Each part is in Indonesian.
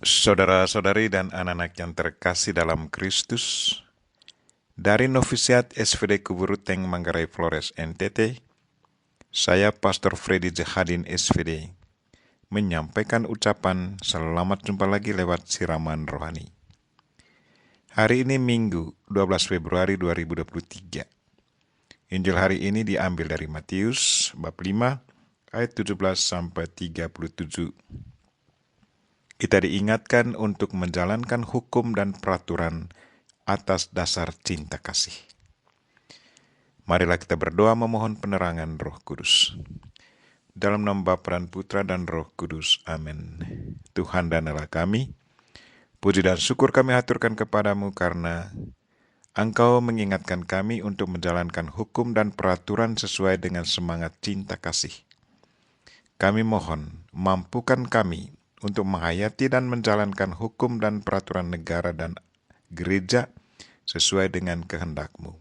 Saudara-saudari dan anak-anak yang terkasih dalam Kristus, dari Novisiat SVD Kuburuteng Manggarai Flores NTT, saya Pastor Freddy Jehadin SVD menyampaikan ucapan selamat jumpa lagi lewat siraman rohani. Hari ini Minggu 12 Februari 2023. Injil hari ini diambil dari Matius bab 5 ayat 17 sampai 37. Kita diingatkan untuk menjalankan hukum dan peraturan atas dasar cinta kasih. Marilah kita berdoa memohon penerangan Roh Kudus. Dalam nama Bapa dan Putra dan Roh Kudus. Amin. Tuhan dan Allah kami, puji dan syukur kami haturkan kepadamu karena Engkau mengingatkan kami untuk menjalankan hukum dan peraturan sesuai dengan semangat cinta kasih. Kami mohon, mampukan kami untuk menghayati dan menjalankan hukum dan peraturan negara dan gereja sesuai dengan kehendak-Mu.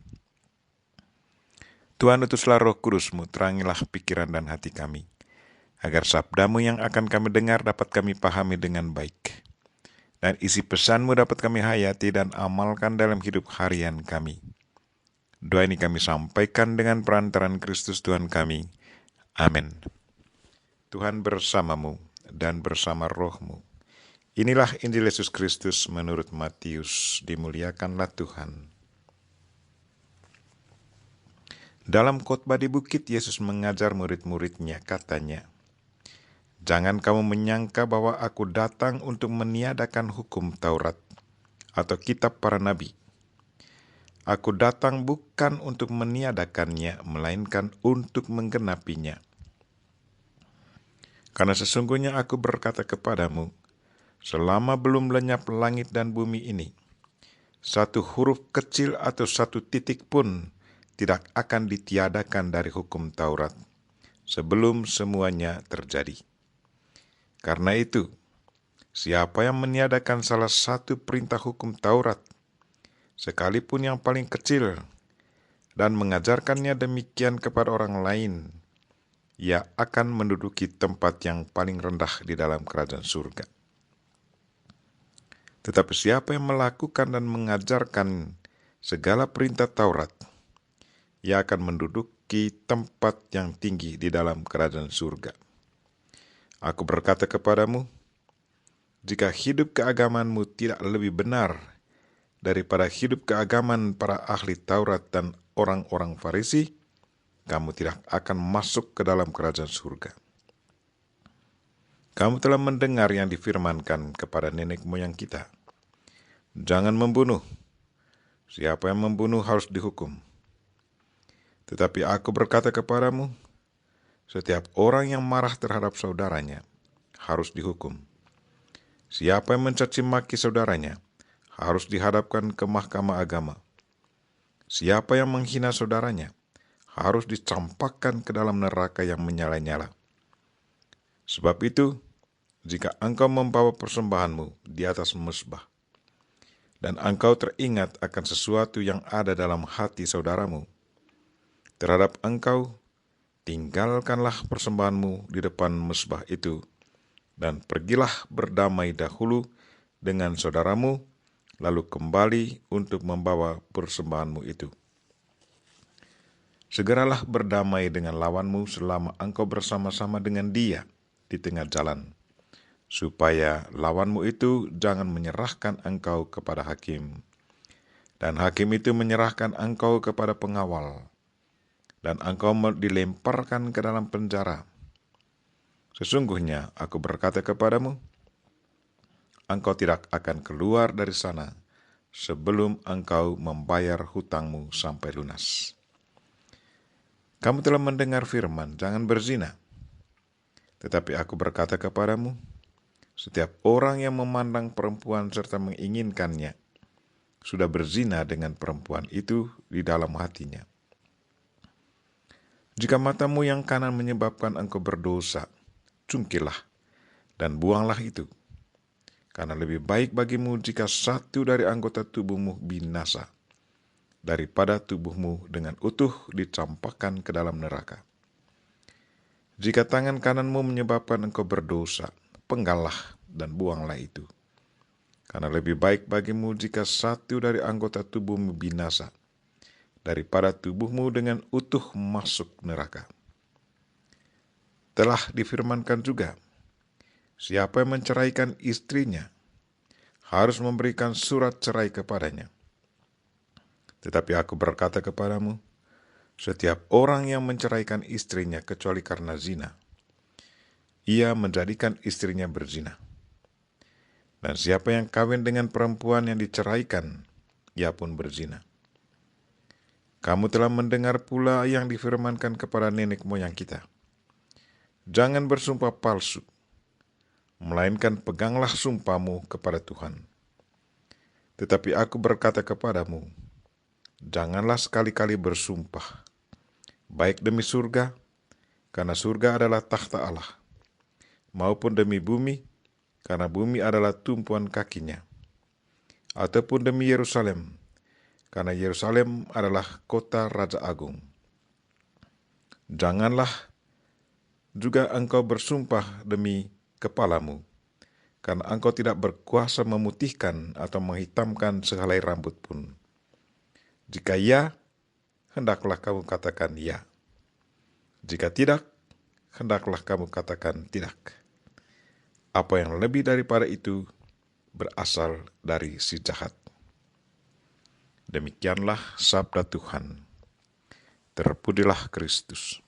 Tuhan, utuslah Roh Kudus-Mu, terangilah pikiran dan hati kami, agar sabda-Mu yang akan kami dengar dapat kami pahami dengan baik, dan isi pesan-Mu dapat kami hayati dan amalkan dalam hidup harian kami. Doa ini kami sampaikan dengan perantaran Kristus Tuhan kami. Amin. Tuhan bersamamu dan bersama rohmu. Inilah Injil Yesus Kristus menurut Matius. Dimuliakanlah Tuhan. Dalam khotbah di bukit, Yesus mengajar murid-muridnya, katanya, "Jangan kamu menyangka bahwa aku datang untuk meniadakan hukum Taurat atau kitab para nabi. Aku datang bukan untuk meniadakannya, melainkan untuk menggenapinya. Karena sesungguhnya aku berkata kepadamu, selama belum lenyap langit dan bumi ini, satu huruf kecil atau satu titik pun tidak akan ditiadakan dari hukum Taurat sebelum semuanya terjadi. Karena itu, siapa yang meniadakan salah satu perintah hukum Taurat, sekalipun yang paling kecil, dan mengajarkannya demikian kepada orang lain, ia akan menduduki tempat yang paling rendah di dalam kerajaan surga. Tetapi siapa yang melakukan dan mengajarkan segala perintah Taurat, ia akan menduduki tempat yang tinggi di dalam kerajaan surga. Aku berkata kepadamu, jika hidup keagamanmu tidak lebih benar daripada hidup keagaman para ahli Taurat dan orang-orang Farisi, kamu tidak akan masuk ke dalam kerajaan surga. Kamu telah mendengar yang difirmankan kepada nenek moyang kita, jangan membunuh. Siapa yang membunuh harus dihukum. Tetapi aku berkata kepadamu, setiap orang yang marah terhadap saudaranya harus dihukum. Siapa yang mencaci maki saudaranya harus dihadapkan ke mahkamah agama. Siapa yang menghina saudaranya harus dicampakkan ke dalam neraka yang menyala-nyala. Sebab itu, jika engkau membawa persembahanmu di atas mezbah, dan engkau teringat akan sesuatu yang ada dalam hati saudaramu terhadap engkau, tinggalkanlah persembahanmu di depan mezbah itu, dan pergilah berdamai dahulu dengan saudaramu, lalu kembali untuk membawa persembahanmu itu. Segeralah berdamai dengan lawanmu selama engkau bersama-sama dengan dia di tengah jalan, supaya lawanmu itu jangan menyerahkan engkau kepada hakim, dan hakim itu menyerahkan engkau kepada pengawal, dan engkau dilemparkan ke dalam penjara. Sesungguhnya aku berkata kepadamu, engkau tidak akan keluar dari sana sebelum engkau membayar hutangmu sampai lunas. Kamu telah mendengar firman, jangan berzina. Tetapi aku berkata kepadamu, setiap orang yang memandang perempuan serta menginginkannya, sudah berzina dengan perempuan itu di dalam hatinya. Jika matamu yang kanan menyebabkan engkau berdosa, cungkilah dan buanglah itu. Karena lebih baik bagimu jika satu dari anggota tubuhmu binasa, daripada tubuhmu dengan utuh dicampakkan ke dalam neraka. Jika tangan kananmu menyebabkan engkau berdosa, penggallah dan buanglah itu. Karena lebih baik bagimu jika satu dari anggota tubuhmu binasa, daripada tubuhmu dengan utuh masuk neraka. Telah difirmankan juga, siapa yang menceraikan istrinya, harus memberikan surat cerai kepadanya. Tetapi aku berkata kepadamu, setiap orang yang menceraikan istrinya kecuali karena zina, ia menjadikan istrinya berzina. Dan siapa yang kawin dengan perempuan yang diceraikan, ia pun berzina. Kamu telah mendengar pula yang difirmankan kepada nenek moyang kita. Jangan bersumpah palsu, melainkan peganglah sumpahmu kepada Tuhan. Tetapi aku berkata kepadamu, janganlah sekali-kali bersumpah, baik demi surga, karena surga adalah takhta Allah, maupun demi bumi, karena bumi adalah tumpuan kakinya, ataupun demi Yerusalem, karena Yerusalem adalah kota Raja Agung. Janganlah juga engkau bersumpah demi kepalamu, karena engkau tidak berkuasa memutihkan atau menghitamkan sehelai rambut pun. Jika ya, hendaklah kamu katakan ya. Jika tidak, hendaklah kamu katakan tidak. Apa yang lebih daripada itu berasal dari si jahat. Demikianlah sabda Tuhan. Terpujilah Kristus.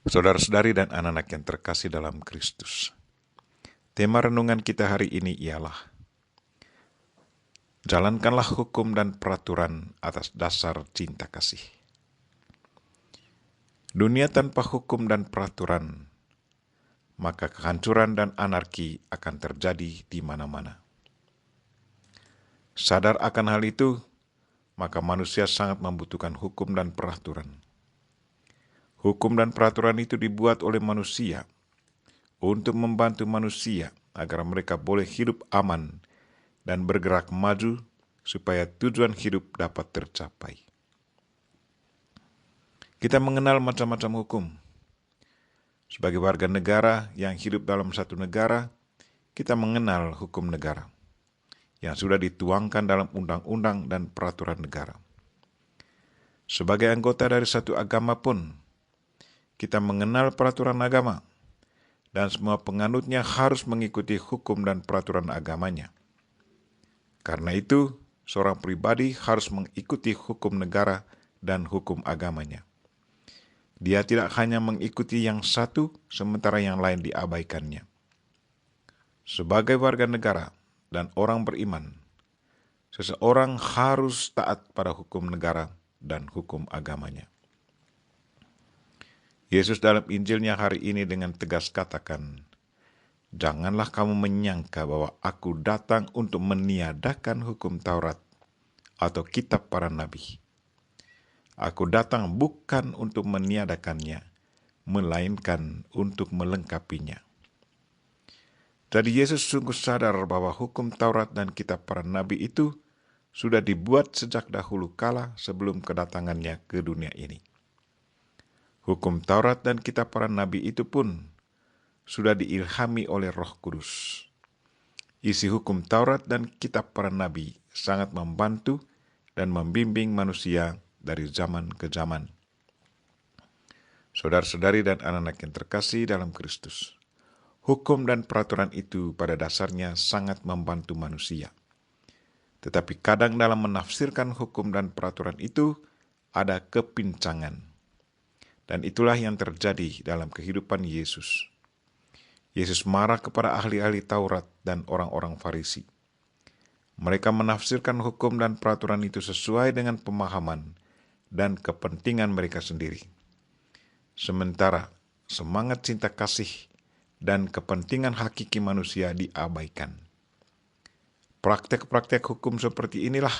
Saudara-saudari dan anak-anak yang terkasih dalam Kristus. Tema renungan kita hari ini ialah jalankanlah hukum dan peraturan atas dasar cinta kasih. Dunia tanpa hukum dan peraturan, maka kehancuran dan anarki akan terjadi di mana-mana. Sadar akan hal itu, maka manusia sangat membutuhkan hukum dan peraturan. Hukum dan peraturan itu dibuat oleh manusia untuk membantu manusia agar mereka boleh hidup aman dan bergerak maju supaya tujuan hidup dapat tercapai. Kita mengenal macam-macam hukum. Sebagai warga negara yang hidup dalam satu negara, kita mengenal hukum negara yang sudah dituangkan dalam undang-undang dan peraturan negara. Sebagai anggota dari satu agama pun, kita mengenal peraturan agama, dan semua penganutnya harus mengikuti hukum dan peraturan agamanya. Karena itu, seorang pribadi harus mengikuti hukum negara dan hukum agamanya. Dia tidak hanya mengikuti yang satu, sementara yang lain diabaikannya. Sebagai warga negara dan orang beriman, seseorang harus taat pada hukum negara dan hukum agamanya. Yesus dalam Injilnya hari ini dengan tegas katakan, janganlah kamu menyangka bahwa aku datang untuk meniadakan hukum Taurat atau kitab para nabi. Aku datang bukan untuk meniadakannya, melainkan untuk melengkapinya. Jadi Yesus sungguh sadar bahwa hukum Taurat dan kitab para nabi itu sudah dibuat sejak dahulu kala sebelum kedatangannya ke dunia ini. Hukum Taurat dan kitab para nabi itu pun sudah diilhami oleh Roh Kudus. Isi hukum Taurat dan kitab para nabi sangat membantu dan membimbing manusia dari zaman ke zaman. Saudara-saudari dan anak-anak yang terkasih dalam Kristus, hukum dan peraturan itu pada dasarnya sangat membantu manusia. Tetapi kadang dalam menafsirkan hukum dan peraturan itu ada kepincangan. Dan itulah yang terjadi dalam kehidupan Yesus. Yesus marah kepada ahli-ahli Taurat dan orang-orang Farisi. Mereka menafsirkan hukum dan peraturan itu sesuai dengan pemahaman dan kepentingan mereka sendiri. Sementara semangat cinta kasih dan kepentingan hakiki manusia diabaikan. Praktek-praktek hukum seperti inilah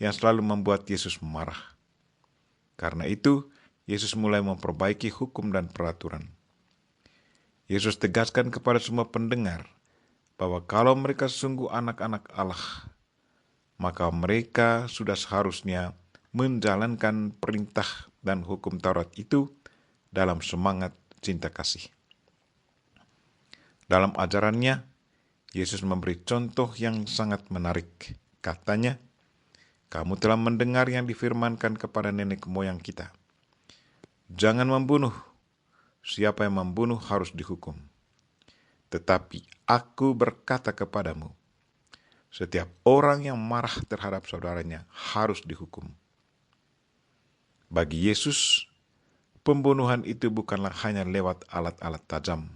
yang selalu membuat Yesus marah. Karena itu, Yesus mulai memperbaiki hukum dan peraturan. Yesus tegaskan kepada semua pendengar bahwa kalau mereka sungguh anak-anak Allah, maka mereka sudah seharusnya menjalankan perintah dan hukum Taurat itu dalam semangat cinta kasih. Dalam ajarannya, Yesus memberi contoh yang sangat menarik. Katanya, kamu telah mendengar yang difirmankan kepada nenek moyang kita. Jangan membunuh. Siapa yang membunuh harus dihukum. Tetapi aku berkata kepadamu, setiap orang yang marah terhadap saudaranya harus dihukum. Bagi Yesus, pembunuhan itu bukanlah hanya lewat alat-alat tajam,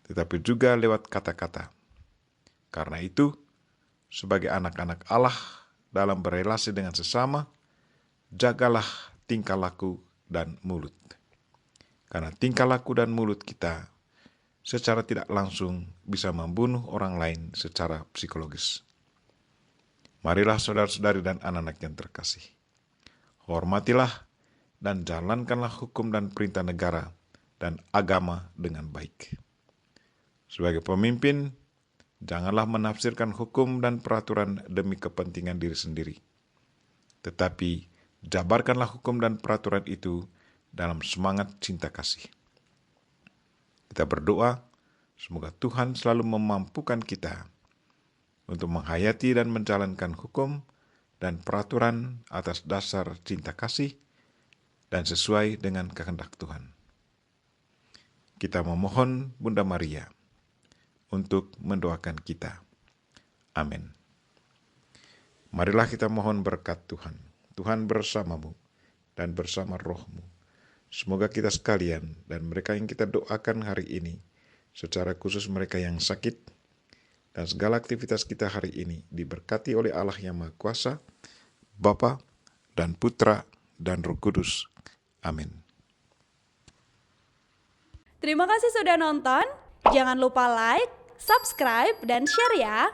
tetapi juga lewat kata-kata. Karena itu, sebagai anak-anak Allah dalam berelasi dengan sesama, jagalah tingkah laku dan mulut. Karena tingkah laku dan mulut kita secara tidak langsung bisa membunuh orang lain secara psikologis. Marilah saudara-saudari dan anak-anak yang terkasih, hormatilah dan jalankanlah hukum dan perintah negara dan agama dengan baik. Sebagai pemimpin, janganlah menafsirkan hukum dan peraturan demi kepentingan diri sendiri. Tetapi, jabarkanlah hukum dan peraturan itu dalam semangat cinta kasih. Kita berdoa, semoga Tuhan selalu memampukan kita untuk menghayati dan menjalankan hukum dan peraturan atas dasar cinta kasih dan sesuai dengan kehendak Tuhan. Kita memohon Bunda Maria untuk mendoakan kita. Amin. Marilah kita mohon berkat Tuhan. Tuhan bersamamu dan bersama rohmu. Semoga kita sekalian dan mereka yang kita doakan hari ini, secara khusus mereka yang sakit, dan segala aktivitas kita hari ini diberkati oleh Allah yang Maha Kuasa, Bapa dan Putra dan Roh Kudus. Amin. Terima kasih sudah nonton. Jangan lupa like, subscribe, dan share ya.